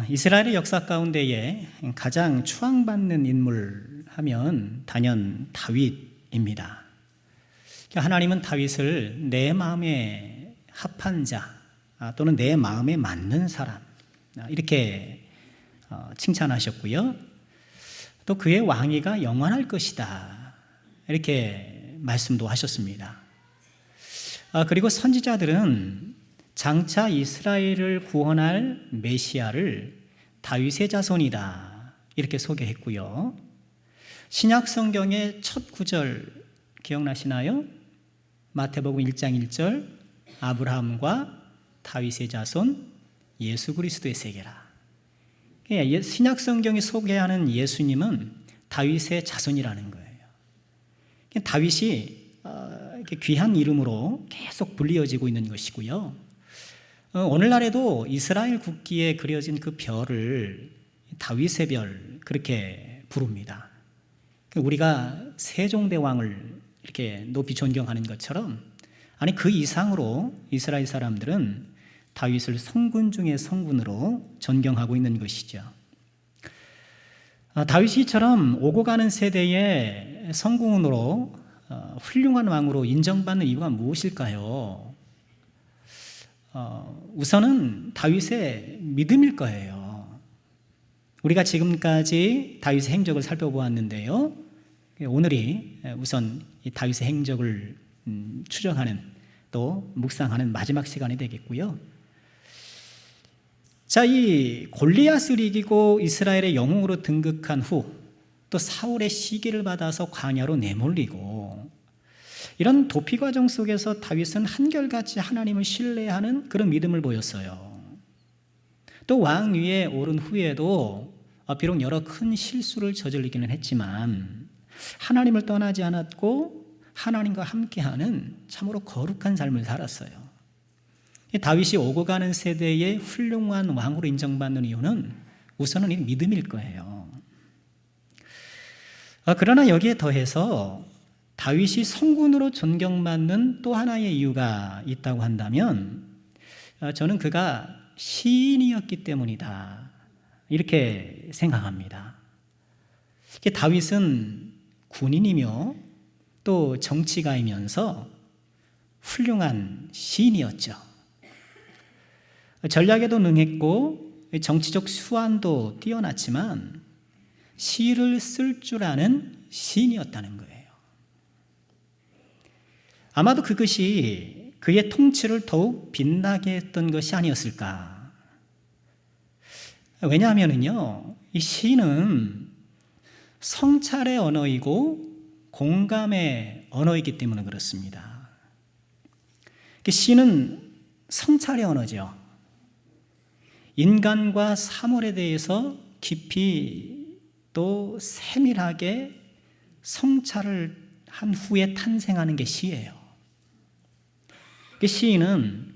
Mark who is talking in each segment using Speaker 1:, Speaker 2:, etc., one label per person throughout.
Speaker 1: 이스라엘의 역사 가운데에 가장 추앙받는 인물 하면 단연 다윗입니다. 하나님은 다윗을 내 마음에 합한 자 또는 내 마음에 맞는 사람 이렇게 칭찬하셨고요. 또 그의 왕위가 영원할 것이다 이렇게 말씀도 하셨습니다. 그리고 선지자들은 장차 이스라엘을 구원할 메시아를 다윗의 자손이다 이렇게 소개했고요. 신약 성경의 첫 구절 기억나시나요? 마태복음 1장 1절 아브라함과 다윗의 자손 예수 그리스도의 세계라. 신약 성경이 소개하는 예수님은 다윗의 자손이라는 거예요. 다윗이 귀한 이름으로 계속 불리어지고 있는 것이고요. 오늘날에도 이스라엘 국기에 그려진 그 별을 다윗의 별 그렇게 부릅니다. 우리가 세종대왕을 이렇게 높이 존경하는 것처럼 아니 그 이상으로 이스라엘 사람들은 다윗을 성군 중의 성군으로 존경하고 있는 것이죠. 다윗이 이처럼 오고 가는 세대의 성군으로 훌륭한 왕으로 인정받는 이유가 무엇일까요? 우선은 다윗의 믿음일 거예요. 우리가 지금까지 다윗의 행적을 살펴보았는데요. 오늘이 우선 이 다윗의 행적을 추정하는 또 묵상하는 마지막 시간이 되겠고요. 자, 이 골리앗을 이기고 이스라엘의 영웅으로 등극한 후 또 사울의 시기를 받아서 광야로 내몰리고 이런 도피 과정 속에서 다윗은 한결같이 하나님을 신뢰하는 그런 믿음을 보였어요. 또 왕위에 오른 후에도 비록 여러 큰 실수를 저질리기는 했지만 하나님을 떠나지 않았고 하나님과 함께하는 참으로 거룩한 삶을 살았어요. 다윗이 오고 가는 세대의 훌륭한 왕으로 인정받는 이유는 우선은 이 믿음일 거예요. 그러나 여기에 더해서 다윗이 성군으로 존경받는 또 하나의 이유가 있다고 한다면 저는 그가 시인이었기 때문이다 이렇게 생각합니다. 다윗은 군인이며 또 정치가이면서 훌륭한 시인이었죠. 전략에도 능했고 정치적 수완도 뛰어났지만 시를 쓸 줄 아는 시인이었다는 거예요. 아마도 그것이 그의 통치를 더욱 빛나게 했던 것이 아니었을까. 왜냐하면요, 이 시는 성찰의 언어이고 공감의 언어이기 때문에 그렇습니다. 시는 성찰의 언어죠. 인간과 사물에 대해서 깊이 또 세밀하게 성찰을 한 후에 탄생하는 게 시예요. 시인은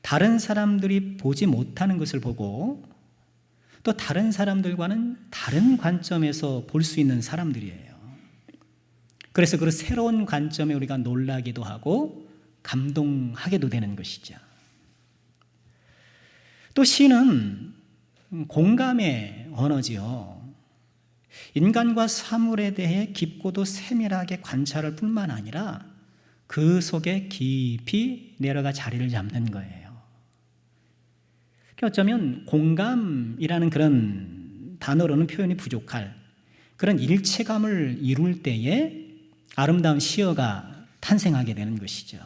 Speaker 1: 다른 사람들이 보지 못하는 것을 보고 또 다른 사람들과는 다른 관점에서 볼 수 있는 사람들이에요. 그래서 그 새로운 관점에 우리가 놀라기도 하고 감동하게도 되는 것이죠. 또 시는 공감의 언어지요. 인간과 사물에 대해 깊고도 세밀하게 관찰할 뿐만 아니라 그 속에 깊이 내려가 자리를 잡는 거예요. 어쩌면 공감이라는 그런 단어로는 표현이 부족할 그런 일체감을 이룰 때에 아름다운 시어가 탄생하게 되는 것이죠.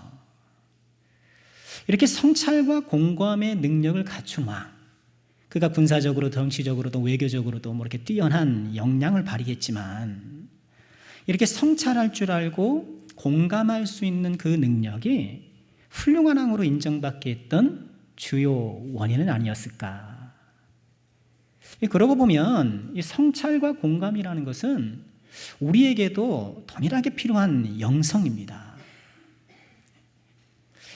Speaker 1: 이렇게 성찰과 공감의 능력을 갖춘 왕, 그가 군사적으로, 정치적으로도, 외교적으로도 이렇게 뛰어난 역량을 발휘했지만 이렇게 성찰할 줄 알고 공감할 수 있는 그 능력이 훌륭한 왕으로 인정받게 했던 주요 원인은 아니었을까. 그러고 보면 이 성찰과 공감이라는 것은 우리에게도 동일하게 필요한 영성입니다.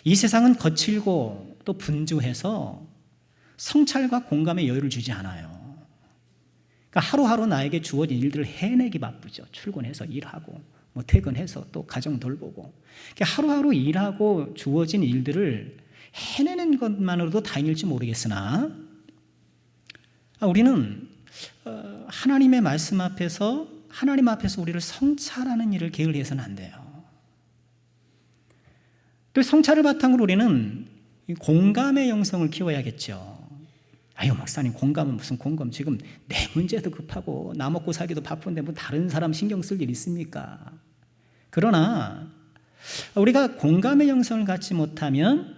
Speaker 1: 이 세상은 거칠고 또 분주해서 성찰과 공감의 여유를 주지 않아요. 그러니까 하루하루 나에게 주어진 일들을 해내기 바쁘죠. 출근해서 일하고 퇴근해서 또 가정 돌보고 하루하루 일하고 주어진 일들을 해내는 것만으로도 다행일지 모르겠으나 우리는 하나님의 말씀 앞에서 하나님 앞에서 우리를 성찰하는 일을 게을리해서는 안 돼요. 또 성찰을 바탕으로 우리는 공감의 영성을 키워야겠죠. 아유, 목사님, 공감은 무슨 공감? 지금 내 문제도 급하고 나 먹고 살기도 바쁜데 뭐 다른 사람 신경 쓸 일 있습니까? 그러나 우리가 공감의 영성을 갖지 못하면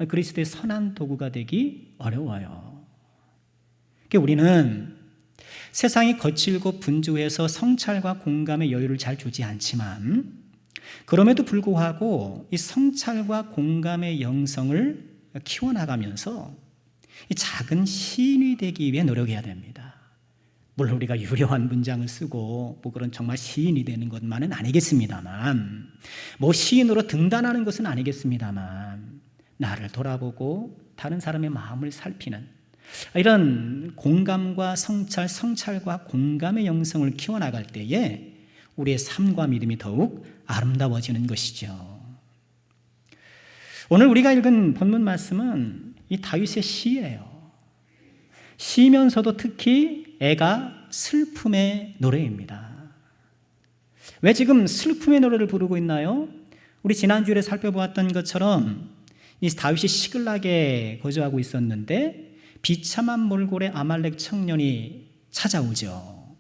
Speaker 1: 그리스도의 선한 도구가 되기 어려워요. 우리는 세상이 거칠고 분주해서 성찰과 공감의 여유를 잘 주지 않지만, 그럼에도 불구하고 이 성찰과 공감의 영성을 키워나가면서 이 작은 시인이 되기 위해 노력해야 됩니다. 물론 우리가 유려한 문장을 쓰고 뭐 그런 정말 시인이 되는 것만은 아니겠습니다만, 뭐 시인으로 등단하는 것은 아니겠습니다만, 나를 돌아보고 다른 사람의 마음을 살피는 이런 공감과 성찰과 공감의 영성을 키워나갈 때에 우리의 삶과 믿음이 더욱 아름다워지는 것이죠. 오늘 우리가 읽은 본문 말씀은 이 다윗의 시예요. 시면서도 특히 애가 슬픔의 노래입니다. 왜 지금 슬픔의 노래를 부르고 있나요? 우리 지난주에 살펴보았던 것처럼 이 다윗이 시글락에 거주하고 있었는데 비참한 몰골의 아말렉 청년이 찾아오죠.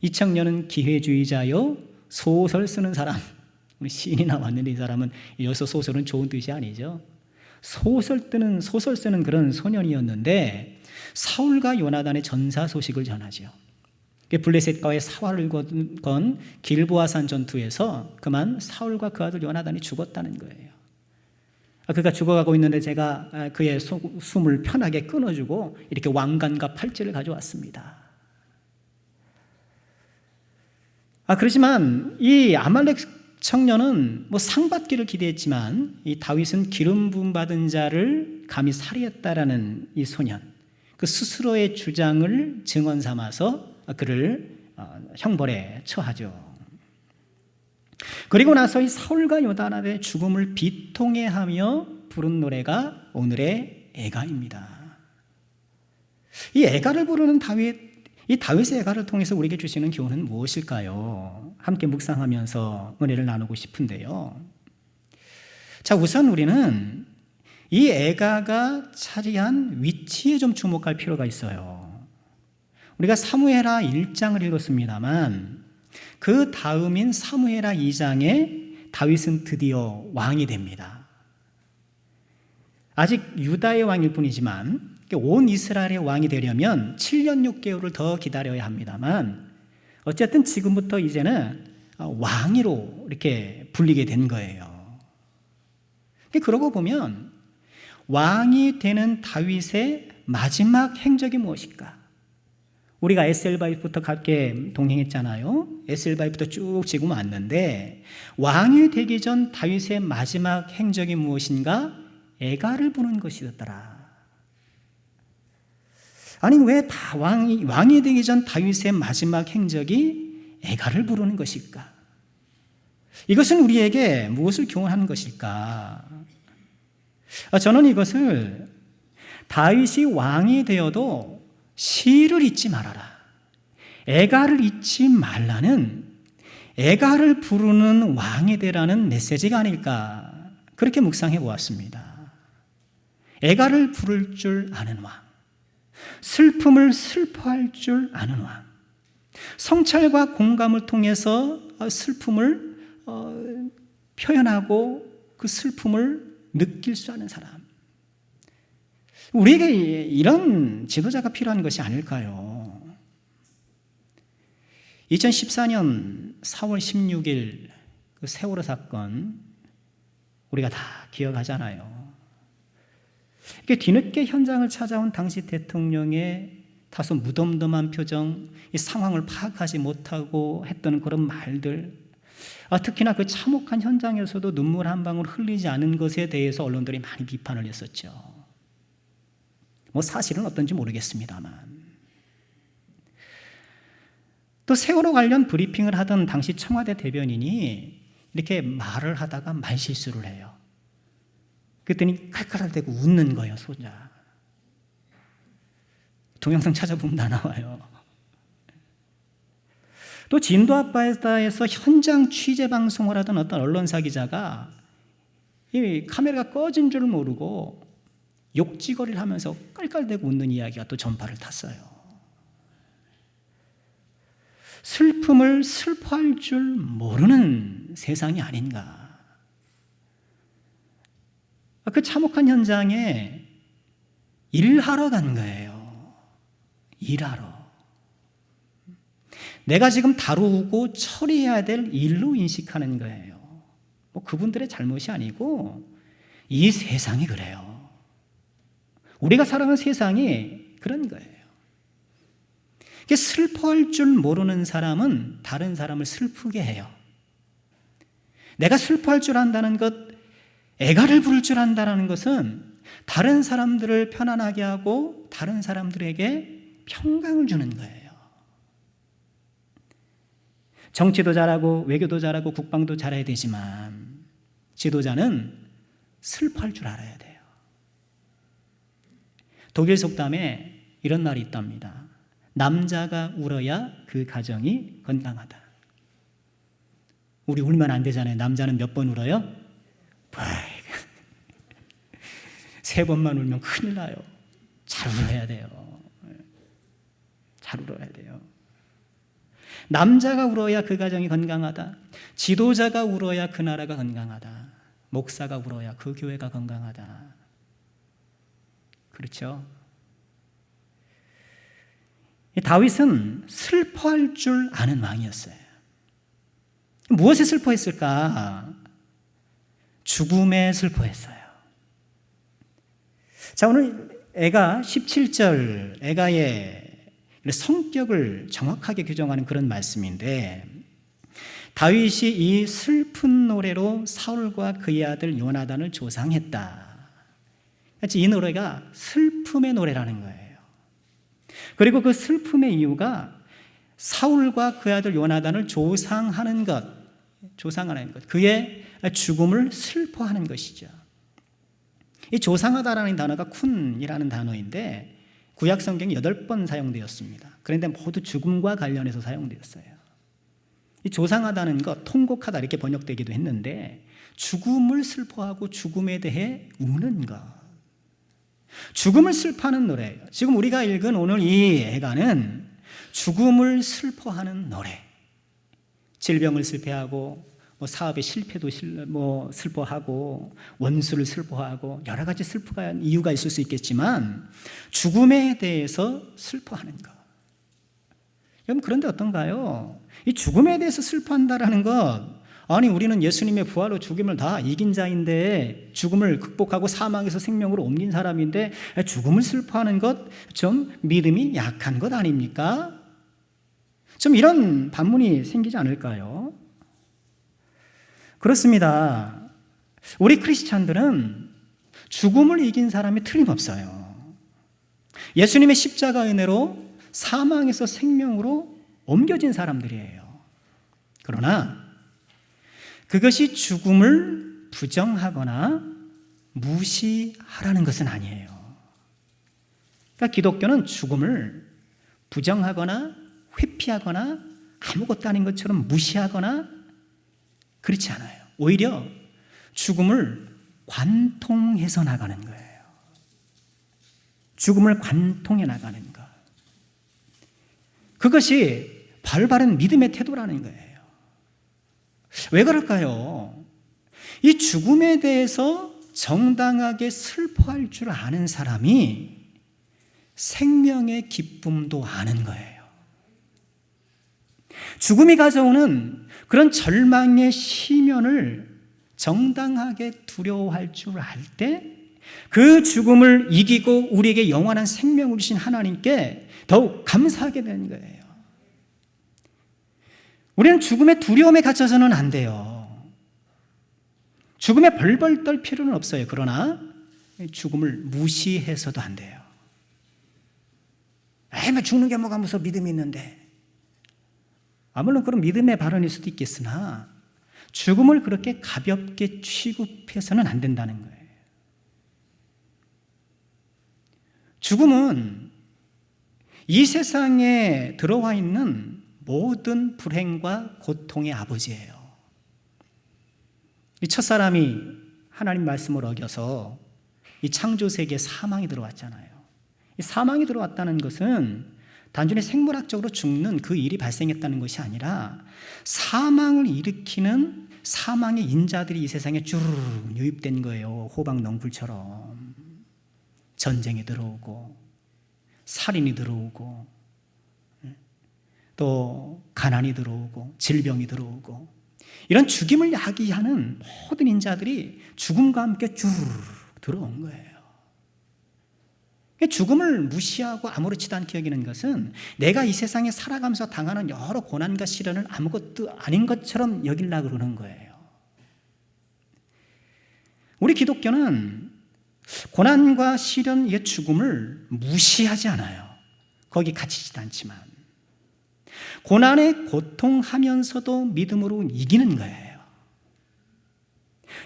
Speaker 1: 이 청년은 기회주의자요, 소설 쓰는 사람. 우리 시인이 나왔는데 이 사람은 여기서 소설은 좋은 뜻이 아니죠. 소설 쓰는 그런 소년이었는데 사울과 요나단의 전사 소식을 전하죠. 블레셋과의 사활을 건 길보아산 전투에서 그만 사울과 그 아들 요나단이 죽었다는 거예요. 그가 죽어가고 있는데 제가 그의 숨을 편하게 끊어주고 이렇게 왕관과 팔찌를 가져왔습니다. 그렇지만 이 아말렉 청년은 뭐 상받기를 기대했지만 이 다윗은 기름 부음 받은 자를 감히 살해했다라는 이 소년, 그 스스로의 주장을 증언 삼아서 그를 형벌에 처하죠. 그리고 나서 이 사울과 요나단의 죽음을 비통해하며 부른 노래가 오늘의 애가입니다. 이 애가를 부르는 이 다윗의 애가를 통해서 우리에게 주시는 교훈은 무엇일까요? 함께 묵상하면서 은혜를 나누고 싶은데요. 자, 우선 우리는 이 애가가 차지한 위치에 좀 주목할 필요가 있어요. 우리가 사무엘하 1장을 읽었습니다만 그 다음인 사무엘하 2장에 다윗은 드디어 왕이 됩니다. 아직 유다의 왕일 뿐이지만 온 이스라엘의 왕이 되려면 7년 6개월을 더 기다려야 합니다만 어쨌든 지금부터 이제는 왕위로 이렇게 불리게 된 거예요. 그러고 보면 왕이 되는 다윗의 마지막 행적이 무엇일까? 우리가 에셀바이부터 함께 동행했잖아요. 에셀바이부터 쭉 지금 왔는데 왕이 되기 전 다윗의 마지막 행적이 무엇인가? 애가를 부는 것이었더라. 아니 왜 다 왕이 되기 전 다윗의 마지막 행적이 애가를 부르는 것일까? 이것은 우리에게 무엇을 교훈하는 것일까? 저는 이것을 다윗이 왕이 되어도 시를 잊지 말아라, 애가를 잊지 말라는, 애가를 부르는 왕이 되라는 메시지가 아닐까, 그렇게 묵상해 보았습니다. 애가를 부를 줄 아는 왕, 슬픔을 슬퍼할 줄 아는 왕, 성찰과 공감을 통해서 슬픔을 표현하고 그 슬픔을 느낄 수 있는 사람. 우리에게 이런 지도자가 필요한 것이 아닐까요? 2014년 4월 16일 그 세월호 사건 우리가 다 기억하잖아요. 이렇게 뒤늦게 현장을 찾아온 당시 대통령의 다소 무덤덤한 표정, 이 상황을 파악하지 못하고 했던 그런 말들, 특히나 그 참혹한 현장에서도 눈물 한 방울 흘리지 않은 것에 대해서 언론들이 많이 비판을 했었죠. 뭐 사실은 어떤지 모르겠습니다만. 또 세월호 관련 브리핑을 하던 당시 청와대 대변인이 이렇게 말을 하다가 말실수를 해요. 그랬더니 칼칼하게 대고 웃는 거예요, 소자. 동영상 찾아보면 다 나와요. 또 진도 앞바다에서 현장 취재 방송을 하던 어떤 언론사 기자가 이 카메라가 꺼진 줄 모르고 욕지거리를 하면서 깔깔대고 웃는 이야기가 또 전파를 탔어요. 슬픔을 슬퍼할 줄 모르는 세상이 아닌가. 그 참혹한 현장에 일하러 간 거예요. 일하러. 내가 지금 다루고 처리해야 될 일로 인식하는 거예요. 뭐 그분들의 잘못이 아니고 이 세상이 그래요. 우리가 살아가는 세상이 그런 거예요. 슬퍼할 줄 모르는 사람은 다른 사람을 슬프게 해요. 내가 슬퍼할 줄 안다는 것, 애가를 부를 줄 안다는 것은 다른 사람들을 편안하게 하고 다른 사람들에게 평강을 주는 거예요. 정치도 잘하고 외교도 잘하고 국방도 잘해야 되지만 지도자는 슬퍼할 줄 알아야 돼요. 독일 속담에 이런 말이 있답니다. 남자가 울어야 그 가정이 건강하다. 우리 울면 안 되잖아요. 남자는 몇 번 울어요? 3번만 울면 큰일 나요. 잘 울어야 돼요. 잘 울어야 돼요. 남자가 울어야 그 가정이 건강하다. 지도자가 울어야 그 나라가 건강하다. 목사가 울어야 그 교회가 건강하다. 그렇죠? 다윗은 슬퍼할 줄 아는 왕이었어요. 무엇에 슬퍼했을까? 죽음에 슬퍼했어요. 자, 오늘 애가 17절 애가의 성격을 정확하게 규정하는 그런 말씀인데 다윗이 이 슬픈 노래로 사울과 그의 아들 요나단을 조상했다. 이 노래가 슬픔의 노래라는 거예요. 그리고 그 슬픔의 이유가 사울과 그 아들 요나단을 조상하는 것, 그의 죽음을 슬퍼하는 것이죠. 이 조상하다라는 단어가 쿤이라는 단어인데 구약 성경이 8번 사용되었습니다. 그런데 모두 죽음과 관련해서 사용되었어요. 이 조상하다는 것, 통곡하다 이렇게 번역되기도 했는데 죽음을 슬퍼하고 죽음에 대해 우는 것, 죽음을 슬퍼하는 노래예요. 지금 우리가 읽은 오늘 이 애가는 죽음을 슬퍼하는 노래. 질병을 슬퍼하고 사업의 실패도 슬퍼하고 원수를 슬퍼하고 여러 가지 슬퍼한 이유가 있을 수 있겠지만 죽음에 대해서 슬퍼하는 것. 여러분 그런데 어떤가요? 이 죽음에 대해서 슬퍼한다라는 것, 아니 우리는 예수님의 부활로 죽음을 다 이긴 자인데 죽음을 극복하고 사망에서 생명으로 옮긴 사람인데 죽음을 슬퍼하는 것 좀 믿음이 약한 것 아닙니까? 좀 이런 반문이 생기지 않을까요? 그렇습니다. 우리 크리스찬들은 죽음을 이긴 사람이 틀림없어요. 예수님의 십자가 은혜로 사망에서 생명으로 옮겨진 사람들이에요. 그러나 그것이 죽음을 부정하거나 무시하라는 것은 아니에요. 그러니까 기독교는 죽음을 부정하거나 회피하거나 아무것도 아닌 것처럼 무시하거나 그렇지 않아요. 오히려 죽음을 관통해서 나가는 거예요. 죽음을 관통해 나가는 것. 그것이 바른 믿음의 태도라는 거예요. 왜 그럴까요? 이 죽음에 대해서 정당하게 슬퍼할 줄 아는 사람이 생명의 기쁨도 아는 거예요. 죽음이 가져오는 그런 절망의 시면을 정당하게 두려워할 줄 알 때 그 죽음을 이기고 우리에게 영원한 생명을 주신 하나님께 더욱 감사하게 되는 거예요. 우리는 죽음의 두려움에 갇혀서는 안 돼요. 죽음에 벌벌 떨 필요는 없어요. 그러나 죽음을 무시해서도 안 돼요. 뭐 죽는 게 뭐가 무서워, 믿음이 있는데. 물론 그런 믿음의 발언일 수도 있겠으나 죽음을 그렇게 가볍게 취급해서는 안 된다는 거예요. 죽음은 이 세상에 들어와 있는 모든 불행과 고통의 아버지예요. 이 첫사람이 하나님 말씀을 어겨서 이 창조 세계에 사망이 들어왔잖아요. 이 사망이 들어왔다는 것은 단순히 생물학적으로 죽는 그 일이 발생했다는 것이 아니라 사망을 일으키는 사망의 인자들이 이 세상에 주르륵 유입된 거예요. 호박 넝굴처럼. 전쟁이 들어오고 살인이 들어오고 또 가난이 들어오고 질병이 들어오고 이런 죽임을 야기하는 모든 인자들이 죽음과 함께 주르륵 들어온 거예요. 죽음을 무시하고 아무렇지도 않게 여기는 것은 내가 이 세상에 살아가면서 당하는 여러 고난과 시련을 아무것도 아닌 것처럼 여기려고 그러는 거예요. 우리 기독교는 고난과 시련, 죽음을 무시하지 않아요. 거기 갇히지도 않지만 고난에 고통하면서도 믿음으로 이기는 거예요.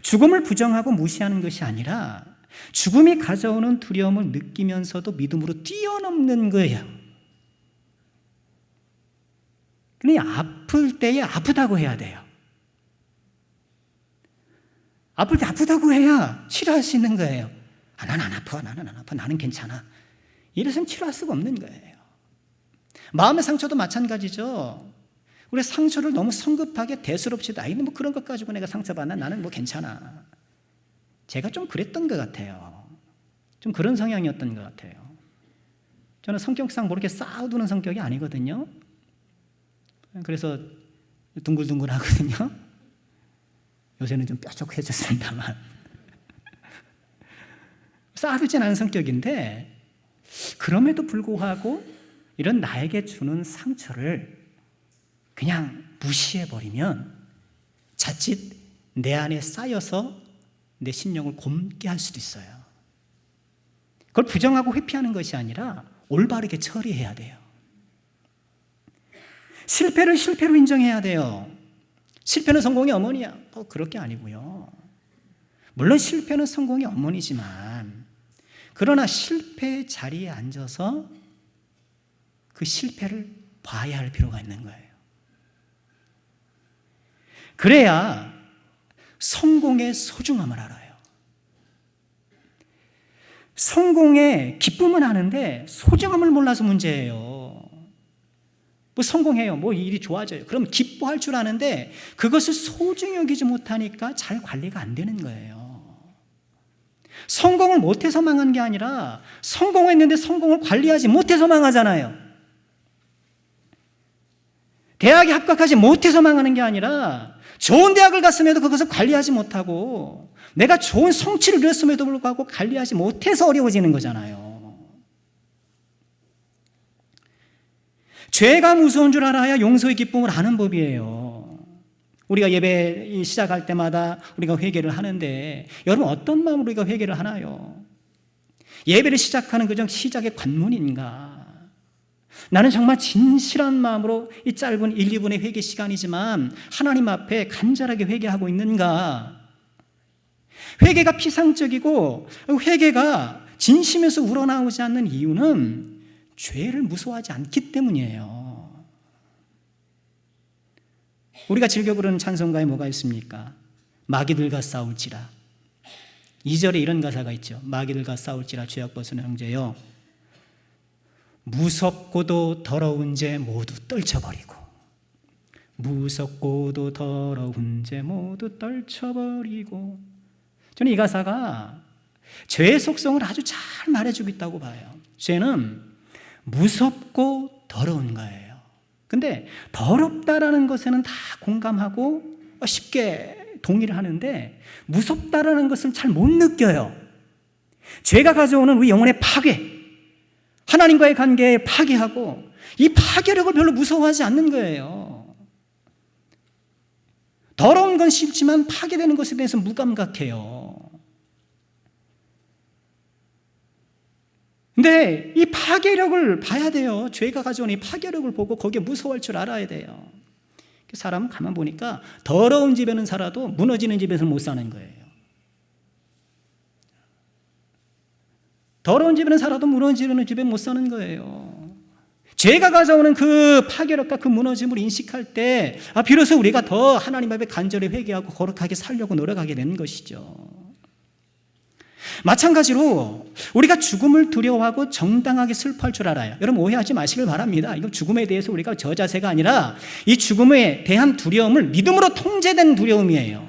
Speaker 1: 죽음을 부정하고 무시하는 것이 아니라 죽음이 가져오는 두려움을 느끼면서도 믿음으로 뛰어넘는 거예요. 그러니 아플 때에 아프다고 해야 돼요. 아플 때 아프다고 해야 치료할 수 있는 거예요. 나는 안 아파, 나는 안 아파, 나는 괜찮아. 이래서는 치료할 수가 없는 거예요. 마음의 상처도 마찬가지죠. 우리 상처를 너무 성급하게 대수롭지도 뭐 그런 것 가지고 내가 상처받나? 나는 뭐 괜찮아. 제가 좀 그랬던 것 같아요. 좀 그런 성향이었던 것 같아요. 저는 성격상 그렇게 쌓아두는 성격이 아니거든요. 그래서 둥글둥글하거든요. 요새는 좀 뾰족해졌습니다만 쌓아두진 않은 성격인데 그럼에도 불구하고 이런 나에게 주는 상처를 그냥 무시해버리면 자칫 내 안에 쌓여서 내 심령을 곪게 할 수도 있어요. 그걸 부정하고 회피하는 것이 아니라 올바르게 처리해야 돼요. 실패를 실패로 인정해야 돼요. 실패는 성공의 어머니야. 그럴 게 아니고요. 물론 실패는 성공의 어머니지만 그러나 실패의 자리에 앉아서 그 실패를 봐야 할 필요가 있는 거예요. 그래야 성공의 소중함을 알아요. 성공의 기쁨은 아는데 소중함을 몰라서 문제예요. 뭐 성공해요. 뭐 일이 좋아져요. 그럼 기뻐할 줄 아는데 그것을 소중히 여기지 못하니까 잘 관리가 안 되는 거예요. 성공을 못해서 망한 게 아니라 성공했는데 성공을 관리하지 못해서 망하잖아요. 대학에 합격하지 못해서 망하는 게 아니라 좋은 대학을 갔음에도 그것을 관리하지 못하고 내가 좋은 성취를 이뤘음에도 불구하고 관리하지 못해서 어려워지는 거잖아요. 죄가 무서운 줄 알아야 용서의 기쁨을 아는 법이에요. 우리가 예배 시작할 때마다 우리가 회개를 하는데 여러분 어떤 마음으로 우리가 회개를 하나요? 예배를 시작하는 그저 시작의 관문인가? 나는 정말 진실한 마음으로 이 짧은 1, 2분의 회개 시간이지만 하나님 앞에 간절하게 회개하고 있는가? 회개가 피상적이고 회개가 진심에서 우러나오지 않는 이유는 죄를 무서워하지 않기 때문이에요. 우리가 즐겨 부르는 찬송가에 뭐가 있습니까? 마귀들과 싸울지라. 2절에 이런 가사가 있죠. 마귀들과 싸울지라 죄악 벗으는 형제여 무섭고도 더러운 죄 모두 떨쳐버리고 무섭고도 더러운 죄 모두 떨쳐버리고 저는 이 가사가 죄의 속성을 아주 잘 말해주고 있다고 봐요. 죄는 무섭고 더러운 거예요. 근데 더럽다라는 것에는 다 공감하고 쉽게 동의를 하는데 무섭다라는 것을 잘 못 느껴요. 죄가 가져오는 우리 영혼의 파괴, 하나님과의 관계에 파괴하고 이 파괴력을 별로 무서워하지 않는 거예요. 더러운 건 싫지만 파괴되는 것에 대해서 무감각해요. 근데 이 파괴력을 봐야 돼요. 죄가 가져온 이 파괴력을 보고 거기에 무서워할 줄 알아야 돼요. 사람은 가만 보니까 더러운 집에는 살아도 무너지는 집에서는 못 사는 거예요. 더러운 집에는 살아도 무너지는 집에 못 사는 거예요. 죄가 가져오는 그 파괴력과 그 무너짐을 인식할 때 비로소 우리가 더 하나님 앞에 간절히 회개하고 거룩하게 살려고 노력하게 되는 것이죠. 마찬가지로 우리가 죽음을 두려워하고 정당하게 슬퍼할 줄 알아요. 여러분 오해하지 마시길 바랍니다. 이건 죽음에 대해서 우리가 저 자세가 아니라 이 죽음에 대한 두려움을 믿음으로 통제된 두려움이에요.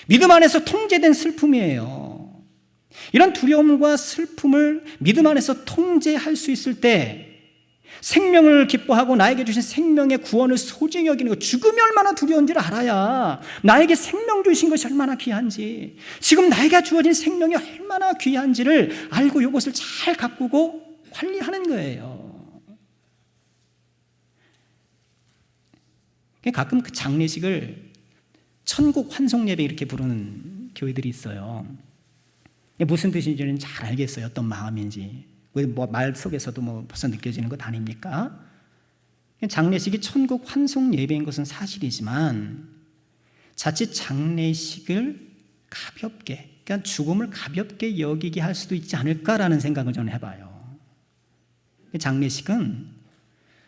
Speaker 1: 믿음 안에서 통제된 슬픔이에요. 이런 두려움과 슬픔을 믿음 안에서 통제할 수 있을 때 생명을 기뻐하고 나에게 주신 생명의 구원을 소중히 여기는 것, 죽음이 얼마나 두려운지를 알아야 나에게 생명 주신 것이 얼마나 귀한지, 지금 나에게 주어진 생명이 얼마나 귀한지를 알고 이것을 잘 가꾸고 관리하는 거예요. 가끔 그 장례식을 천국 환송 예배 이렇게 부르는 교회들이 있어요. 무슨 뜻인지는 잘 알겠어요. 어떤 마음인지. 말 속에서도 벌써 느껴지는 것 아닙니까? 장례식이 천국 환송 예배인 것은 사실이지만 자칫 장례식을 가볍게, 그러니까 죽음을 가볍게 여기게 할 수도 있지 않을까라는 생각을 저는 해봐요. 장례식은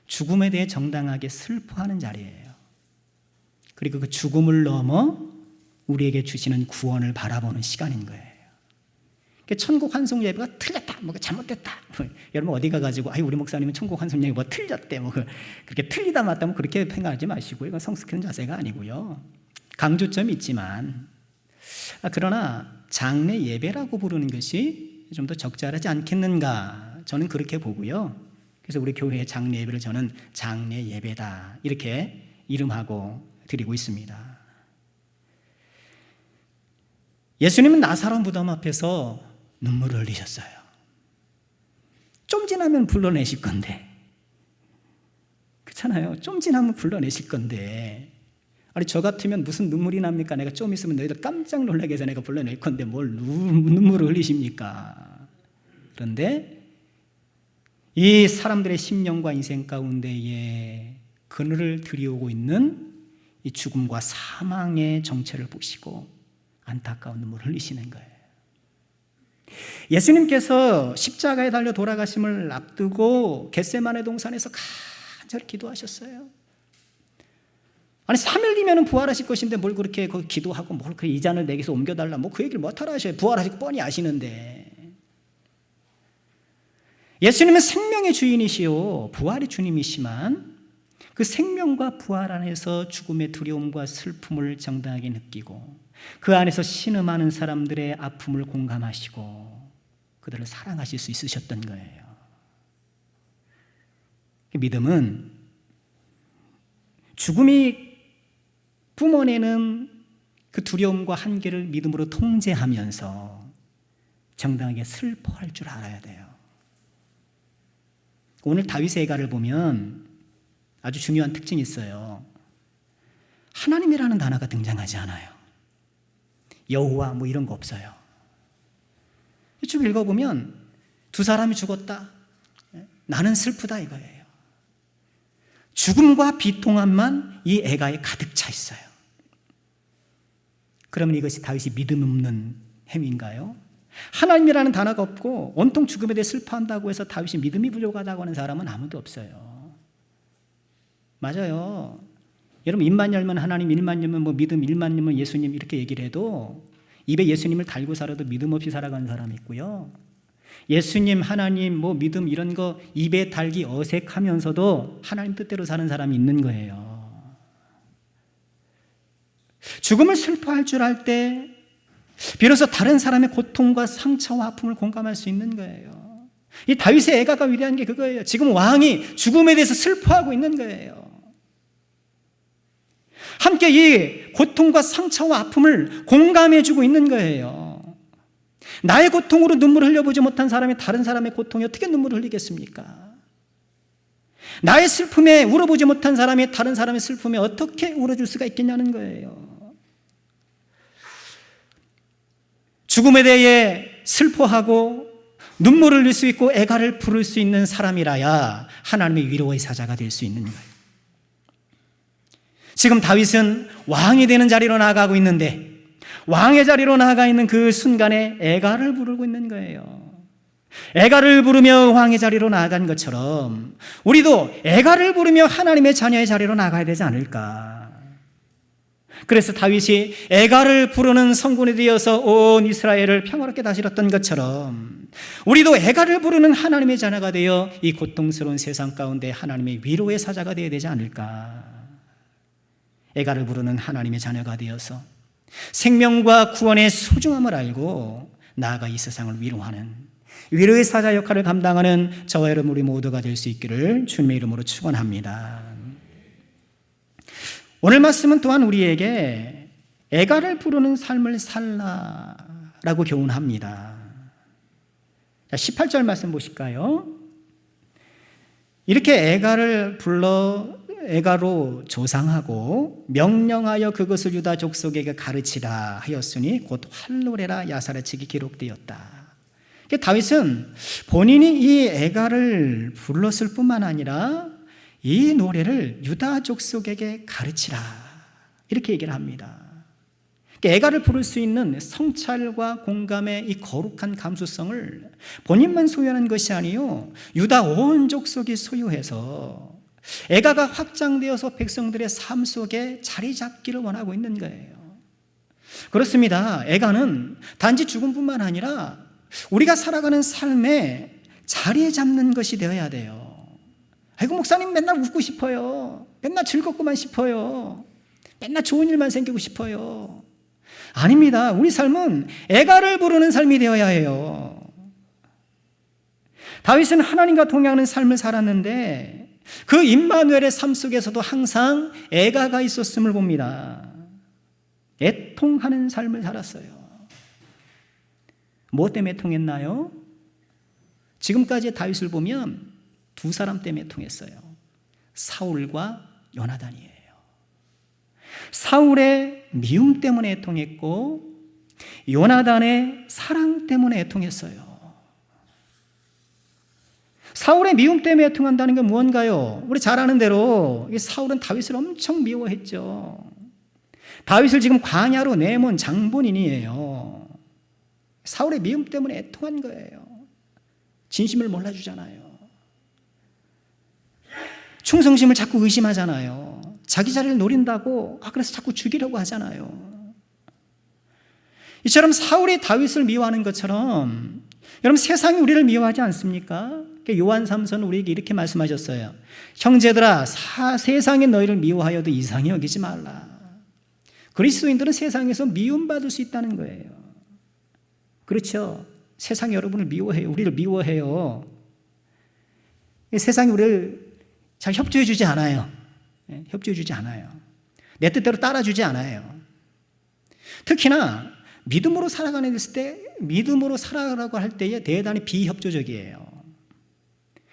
Speaker 1: 죽음에 대해 정당하게 슬퍼하는 자리예요. 그리고 그 죽음을 넘어 우리에게 주시는 구원을 바라보는 시간인 거예요. 천국 환송 예배가 틀렸다, 잘못됐다. 여러분 어디 가가지고 우리 목사님은 천국 환송 예배 틀렸대, 그렇게 틀리다 맞다 그렇게 생각하지 마시고요. 이건 성숙한 자세가 아니고요. 강조점이 있지만 그러나 장례 예배라고 부르는 것이 좀 더 적절하지 않겠는가, 저는 그렇게 보고요. 그래서 우리 교회의 장례 예배를 저는 장례 예배다 이렇게 이름하고 드리고 있습니다. 예수님은 나사로 무덤 앞에서 눈물을 흘리셨어요. 좀 지나면 불러내실 건데, 그렇잖아요. 좀 지나면 불러내실 건데, 아니 저 같으면 무슨 눈물이 납니까? 내가 좀 있으면 너희들 깜짝 놀라게 해서 내가 불러낼 건데 뭘 눈물을 흘리십니까? 그런데 이 사람들의 심령과 인생 가운데에 그늘을 들이오고 있는 이 죽음과 사망의 정체를 보시고 안타까운 눈물을 흘리시는 거예요. 예수님께서 십자가에 달려 돌아가심을 앞두고 겟세마네 동산에서 간절히 기도하셨어요. 아니 3일 뒤면 부활하실 것인데 뭘 그렇게 거기 기도하고 뭘 그 이 잔을 내게서 옮겨달라 그 얘기를 못하라 하셔요. 부활하시고 뻔히 아시는데. 예수님은 생명의 주인이시요 부활의 주님이시만 그 생명과 부활 안에서 죽음의 두려움과 슬픔을 정당하게 느끼고 그 안에서 신음하는 사람들의 아픔을 공감하시고 그들을 사랑하실 수 있으셨던 거예요. 믿음은 죽음이 뿜어내는 그 두려움과 한계를 믿음으로 통제하면서 정당하게 슬퍼할 줄 알아야 돼요. 오늘 다윗의 애가를 보면 아주 중요한 특징이 있어요. 하나님이라는 단어가 등장하지 않아요. 여호와 이런 거 없어요. 쭉 읽어보면 두 사람이 죽었다, 나는 슬프다 이거예요. 죽음과 비통함만 이 애가에 가득 차 있어요. 그러면 이것이 다윗이 믿음 없는 행위인가요? 하나님이라는 단어가 없고 온통 죽음에 대해 슬퍼한다고 해서 다윗이 믿음이 부족하다고 하는 사람은 아무도 없어요. 맞아요. 여러분 입만 열면 하나님, 일만 열면 믿음, 일만 열면 예수님 이렇게 얘기를 해도 입에 예수님을 달고 살아도 믿음 없이 살아가는 사람이 있고요. 예수님, 하나님, 믿음 이런 거 입에 달기 어색하면서도 하나님 뜻대로 사는 사람이 있는 거예요. 죽음을 슬퍼할 줄 알 때 비로소 다른 사람의 고통과 상처와 아픔을 공감할 수 있는 거예요. 이 다윗의 애가가 위대한 게 그거예요. 지금 왕이 죽음에 대해서 슬퍼하고 있는 거예요. 함께 이 고통과 상처와 아픔을 공감해주고 있는 거예요. 나의 고통으로 눈물을 흘려보지 못한 사람이 다른 사람의 고통에 어떻게 눈물을 흘리겠습니까? 나의 슬픔에 울어보지 못한 사람이 다른 사람의 슬픔에 어떻게 울어줄 수가 있겠냐는 거예요. 죽음에 대해 슬퍼하고 눈물을 흘릴 수 있고 애가를 부를 수 있는 사람이라야 하나님의 위로의 사자가 될 수 있는 거예요. 지금 다윗은 왕이 되는 자리로 나아가고 있는데 왕의 자리로 나아가 있는 그 순간에 애가를 부르고 있는 거예요. 애가를 부르며 왕의 자리로 나아간 것처럼 우리도 애가를 부르며 하나님의 자녀의 자리로 나가야 되지 않을까. 그래서 다윗이 애가를 부르는 성군이 되어서 온 이스라엘을 평화롭게 다스렸던 것처럼 우리도 애가를 부르는 하나님의 자녀가 되어 이 고통스러운 세상 가운데 하나님의 위로의 사자가 되어야 되지 않을까. 애가를 부르는 하나님의 자녀가 되어서 생명과 구원의 소중함을 알고 나아가 이 세상을 위로하는 위로의 사자 역할을 감당하는 저와 여러분 우리 모두가 될 수 있기를 주님의 이름으로 축원합니다. 오늘 말씀은 또한 우리에게 애가를 부르는 삶을 살라라고 교훈합니다. 18절 말씀 보실까요? 이렇게 애가를 불러 애가로 조상하고 명령하여 그것을 유다 족속에게 가르치라 하였으니 곧 활노래라 야사라치기 기록되었다. 다윗은 본인이 이 애가를 불렀을 뿐만 아니라 이 노래를 유다 족속에게 가르치라 이렇게 얘기를 합니다. 애가를 부를 수 있는 성찰과 공감의 이 거룩한 감수성을 본인만 소유하는 것이 아니요 유다 온 족속이 소유해서 애가가 확장되어서 백성들의 삶 속에 자리 잡기를 원하고 있는 거예요. 그렇습니다. 애가는 단지 죽음뿐만 아니라 우리가 살아가는 삶에 자리 잡는 것이 되어야 돼요. 아이고 목사님 맨날 웃고 싶어요. 맨날 즐겁고만 싶어요. 맨날 좋은 일만 생기고 싶어요. 아닙니다. 우리 삶은 애가를 부르는 삶이 되어야 해요. 다윗은 하나님과 동행하는 삶을 살았는데 그 임마누엘의 삶 속에서도 항상 애가가 있었음을 봅니다. 애통하는 삶을 살았어요. 무엇 때문에 애통했나요? 지금까지의 다윗을 보면 두 사람 때문에 애통했어요. 사울과 요나단이에요. 사울의 미움 때문에 애통했고 요나단의 사랑 때문에 애통했어요. 사울의 미움 때문에 애통한다는 건 무언가요? 우리 잘 아는 대로 사울은 다윗을 엄청 미워했죠. 다윗을 지금 광야로 내몬 장본인이에요. 사울의 미움 때문에 애통한 거예요. 진심을 몰라주잖아요. 충성심을 자꾸 의심하잖아요. 자기 자리를 노린다고 그래서 자꾸 죽이려고 하잖아요. 이처럼 사울이 다윗을 미워하는 것처럼 여러분 세상이 우리를 미워하지 않습니까? 요한 3서는 우리에게 이렇게 말씀하셨어요. 형제들아 세상이 너희를 미워하여도 이상히 여기지 말라. 그리스도인들은 세상에서 미움받을 수 있다는 거예요. 그렇죠? 세상이 여러분을 미워해요. 우리를 미워해요. 세상이 우리를 잘 협조해 주지 않아요. 협조해 주지 않아요. 내 뜻대로 따라주지 않아요. 특히나 믿음으로 살아가는 때 믿음으로 살아가라고 할 때에 대단히 비협조적이에요.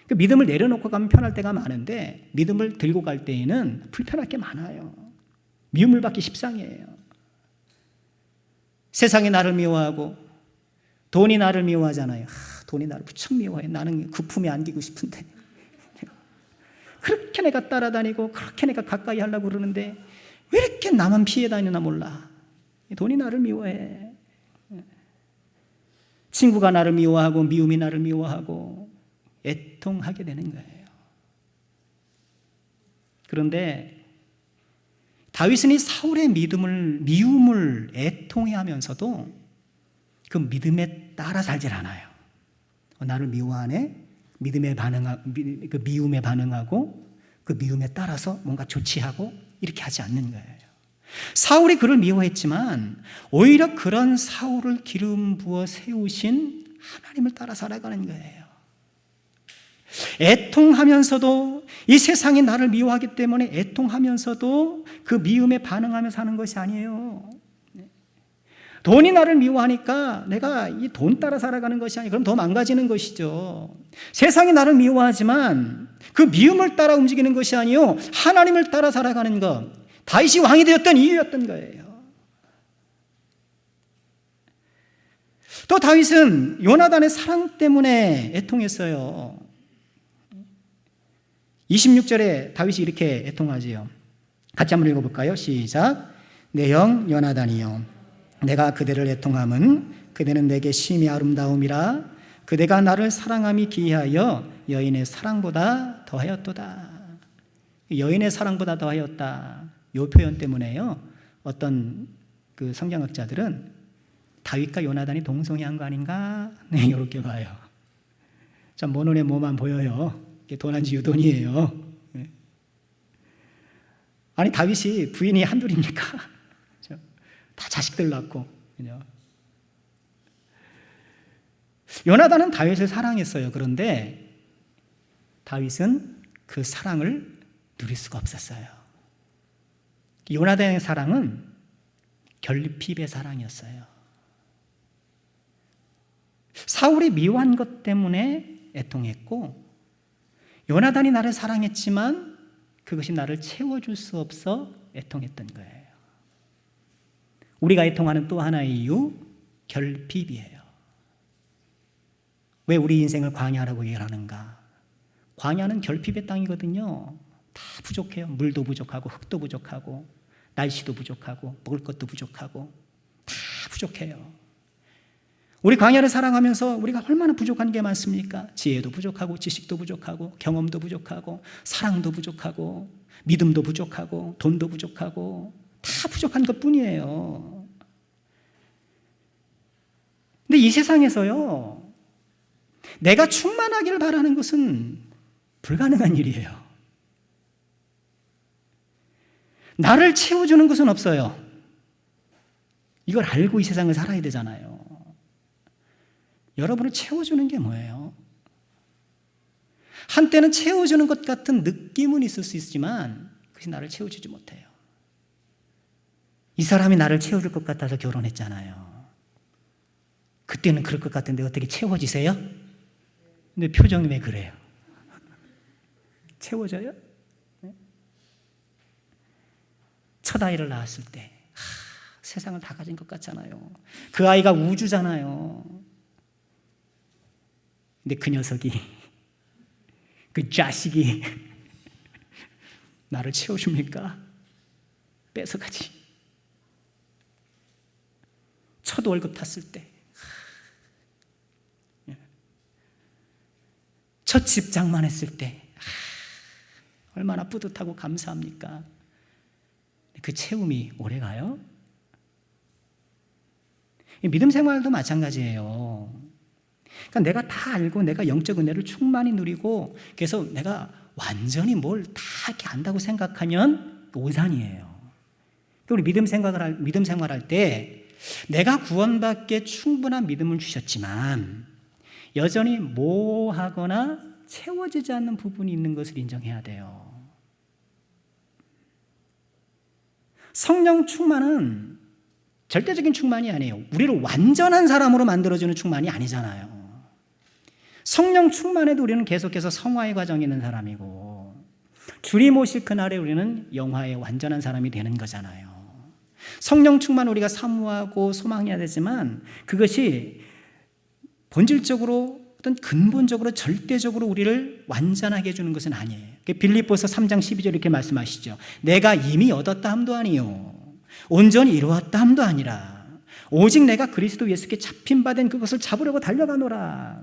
Speaker 1: 그 믿음을 내려놓고 가면 편할 때가 많은데 믿음을 들고 갈 때에는 불편할 게 많아요. 미움을 받기 십상이에요. 세상이 나를 미워하고 돈이 나를 미워하잖아요. 돈이 나를 무척 미워해. 나는 그 품에 안기고 싶은데 그렇게 내가 따라다니고 그렇게 내가 가까이 하려고 그러는데 왜 이렇게 나만 피해 다니나 몰라. 돈이 나를 미워해. 친구가 나를 미워하고 미움이 나를 미워하고 애통하게 되는 거예요. 그런데 다윗은 이 사울의 미움을 애통해하면서도 그 믿음에 따라 살질 않아요. 나를 미워하네. 그 미움에 반응하고 그 미움에 따라서 뭔가 조치하고 이렇게 하지 않는 거예요. 사울이 그를 미워했지만 오히려 그런 사울을 기름 부어 세우신 하나님을 따라 살아가는 거예요. 애통하면서도 이 세상이 나를 미워하기 때문에 애통하면서도 그 미움에 반응하며 사는 것이 아니에요. 돈이 나를 미워하니까 내가 이 돈 따라 살아가는 것이 아니에요. 그럼 더 망가지는 것이죠. 세상이 나를 미워하지만 그 미움을 따라 움직이는 것이 아니요 하나님을 따라 살아가는 것. 다윗이 왕이 되었던 이유였던 거예요. 또 다윗은 요나단의 사랑 때문에 애통했어요. 26절에 다윗이 이렇게 애통하지요. 같이 한번 읽어볼까요? 시작. 내 형 요나단이요 내가 그대를 애통함은 그대는 내게 심히 아름다움이라 그대가 나를 사랑함이 기이하여 여인의 사랑보다 더하였도다. 여인의 사랑보다 더하였다. 이 표현 때문에요. 어떤 그 성경학자들은 다윗과 요나단이 동성애한 거 아닌가? 네, 이렇게 봐요. 참, 먼 눈에 뭐만 보여요. 이게 도난지 유돈이에요. 아니, 다윗이 부인이 한둘입니까? 다 자식들 낳고. 요나단은 다윗을 사랑했어요. 그런데 다윗은 그 사랑을 누릴 수가 없었어요. 요나단의 사랑은 결핍의 사랑이었어요. 사울이 미워한 것 때문에 애통했고, 요나단이 나를 사랑했지만 그것이 나를 채워줄 수 없어 애통했던 거예요. 우리가 애통하는 또 하나의 이유, 결핍이에요. 왜 우리 인생을 광야라고 얘기하는가? 광야는 결핍의 땅이거든요. 다 부족해요. 물도 부족하고 흙도 부족하고 날씨도 부족하고 먹을 것도 부족하고 다 부족해요. 우리 광야를 살아가면서 우리가 얼마나 부족한 게 많습니까? 지혜도 부족하고 지식도 부족하고 경험도 부족하고 사랑도 부족하고 믿음도 부족하고 돈도 부족하고 다 부족한 것뿐이에요. 근데 이 세상에서요, 내가 충만하기를 바라는 것은 불가능한 일이에요. 나를 채워주는 것은 없어요. 이걸 알고 이 세상을 살아야 되잖아요. 여러분을 채워주는 게 뭐예요? 한때는 채워주는 것 같은 느낌은 있을 수 있지만 그것이 나를 채워주지 못해요. 이 사람이 나를 채워줄 것 같아서 결혼했잖아요. 그때는 그럴 것 같은데 어떻게 채워지세요? 근데 표정이 왜 그래요? 채워져요? 첫 아이를 낳았을 때 세상을 다 가진 것 같잖아요. 그 아이가 우주잖아요. 근데 그 녀석이, 그 자식이 나를 채워줍니까? 뺏어가지. 첫 월급 탔을 때, 첫 집 장만했을 때 얼마나 뿌듯하고 감사합니까? 그 채움이 오래가요? 믿음 생활도 마찬가지예요. 그러니까 내가 다 알고 내가 영적 은혜를 충만히 누리고 그래서 내가 완전히 뭘 다 이렇게 안다고 생각하면 오산이에요. 우리 믿음 생활할 때 내가 구원받기에 충분한 믿음을 주셨지만 여전히 모호하거나 채워지지 않는 부분이 있는 것을 인정해야 돼요. 성령 충만은 절대적인 충만이 아니에요. 우리를 완전한 사람으로 만들어주는 충만이 아니잖아요. 성령 충만에도 우리는 계속해서 성화의 과정에 있는 사람이고 주님 오실 그날에 우리는 영화의 완전한 사람이 되는 거잖아요. 성령 충만 우리가 사모하고 소망해야 되지만 그것이 본질적으로 어떤 근본적으로 절대적으로 우리를 완전하게 해주는 것은 아니에요. 빌립보서 3장 12절 이렇게 말씀하시죠. 내가 이미 얻었다 함도 아니요 온전히 이루었다 함도 아니라 오직 내가 그리스도 예수께 잡힌 바 된 그것을 잡으려고 달려가노라.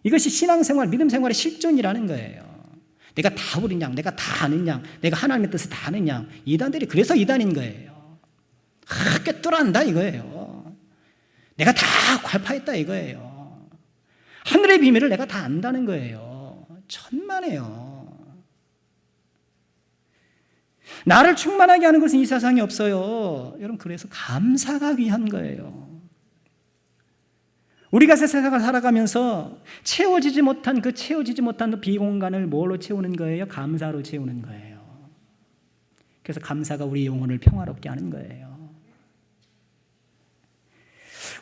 Speaker 1: 이것이 신앙생활, 믿음생활의 실존이라는 거예요. 내가 다 부린 양, 내가 다 아는 양, 내가 하나님의 뜻을 다 아는 양. 이단들이 그래서 이단인 거예요. 꿰뚫어안다 이거예요. 내가 다 괄파했다 이거예요. 하늘의 비밀을 내가 다 안다는 거예요. 천만에요. 나를 충만하게 하는 것은 이 세상에 없어요. 여러분, 그래서 감사가 귀한 거예요. 우리가 세상을 살아가면서 채워지지 못한 그 비공간을 뭘로 채우는 거예요? 감사로 채우는 거예요. 그래서 감사가 우리 영혼을 평화롭게 하는 거예요.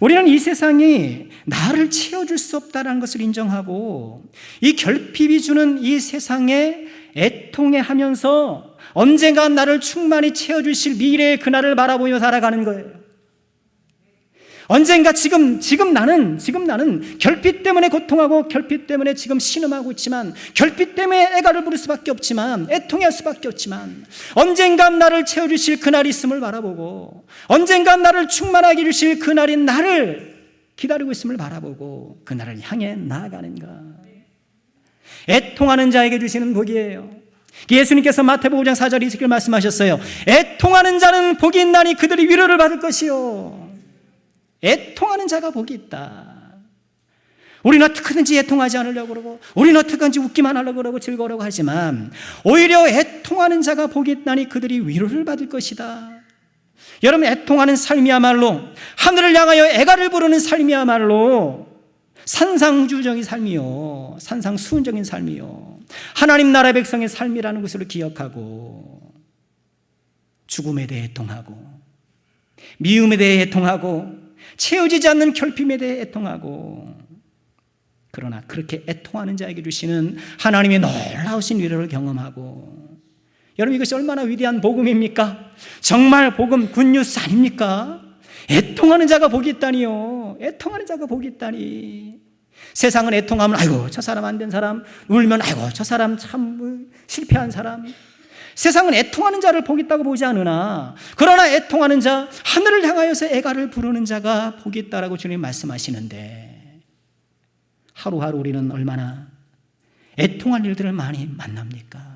Speaker 1: 우리는 이 세상이 나를 채워줄 수 없다는 것을 인정하고 이 결핍이 주는 이 세상에 애통해하면서 언젠가 나를 충만히 채워주실 미래의 그날을 바라보며 살아가는 거예요. 언젠가 지금 나는 결핍 때문에 고통하고 결핍 때문에 지금 신음하고 있지만 결핍 때문에 애가를 부를 수밖에 없지만 애통할 수밖에 없지만 언젠가 나를 채워주실 그날이 있음을 바라보고 언젠가 나를 충만하게 해주실 그날인 나를 기다리고 있음을 바라보고 그날을 향해 나아가는가. 애통하는 자에게 주시는 복이에요. 예수님께서 마태복음 5장 4절 이렇게 말씀하셨어요. 애통하는 자는 복이 있나니 그들이 위로를 받을 것이요. 애통하는 자가 복이 있다. 우리는 어떻게든지 애통하지 않으려고 그러고, 우리는 어떻게든지 웃기만 하려고 그러고 즐거우려고 하지만, 오히려 애통하는 자가 복이 있나니 그들이 위로를 받을 것이다. 여러분, 애통하는 삶이야말로, 하늘을 향하여 애가를 부르는 삶이야말로 산상우주적인 삶이요, 산상수훈적인 삶이요, 하나님 나라 백성의 삶이라는 것을 기억하고, 죽음에 대해 애통하고, 미움에 대해 애통하고, 채워지지 않는 결핍에 대해 애통하고, 그러나 그렇게 애통하는 자에게 주시는 하나님의 놀라우신 위로를 경험하고, 여러분, 이것이 얼마나 위대한 복음입니까? 정말 복음 굿뉴스 아닙니까? 애통하는 자가 복이 있다니요. 애통하는 자가 복이 있다니. 세상은 애통하면 아이고 저 사람 안 된 사람, 울면 아이고 저 사람 참 실패한 사람. 세상은 애통하는 자를 복이 있다고 보지 않으나, 그러나 애통하는 자, 하늘을 향하여서 애가를 부르는 자가 복이 있다라고 주님 말씀하시는데, 하루하루 우리는 얼마나 애통할 일들을 많이 만납니까?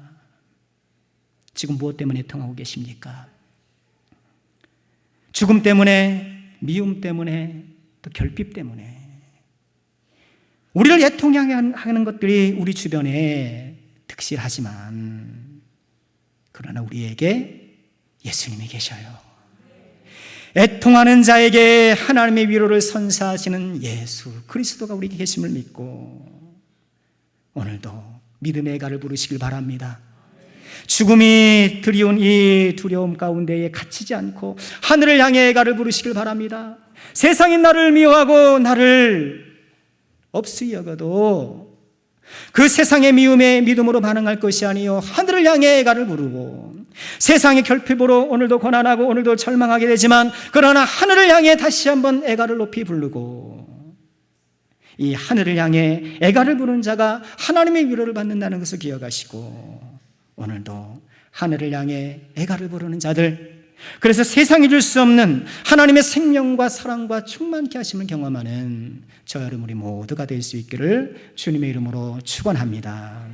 Speaker 1: 지금 무엇 때문에 애통하고 계십니까? 죽음 때문에, 미움 때문에, 또 결핍 때문에 우리를 애통하게 하는 것들이 우리 주변에 득실하지만, 그러나 우리에게 예수님이 계셔요. 애통하는 자에게 하나님의 위로를 선사하시는 예수 그리스도가 우리에게 계심을 믿고, 오늘도 믿음의 애가를 부르시길 바랍니다. 죽음이 드리운 이 두려움 가운데에 갇히지 않고 하늘을 향해 애가를 부르시길 바랍니다. 세상이 나를 미워하고 나를 없이 여겨도 그 세상의 미움에 믿음으로 반응할 것이 아니요, 하늘을 향해 애가를 부르고, 세상의 결핍으로 오늘도 고난하고 오늘도 절망하게 되지만, 그러나 하늘을 향해 다시 한번 애가를 높이 부르고, 이 하늘을 향해 애가를 부르는 자가 하나님의 위로를 받는다는 것을 기억하시고, 오늘도 하늘을 향해 애가를 부르는 자들, 그래서 세상이 줄 수 없는 하나님의 생명과 사랑과 충만케 하심을 경험하는 저 여러분 우리 모두가 될 수 있기를 주님의 이름으로 축원합니다.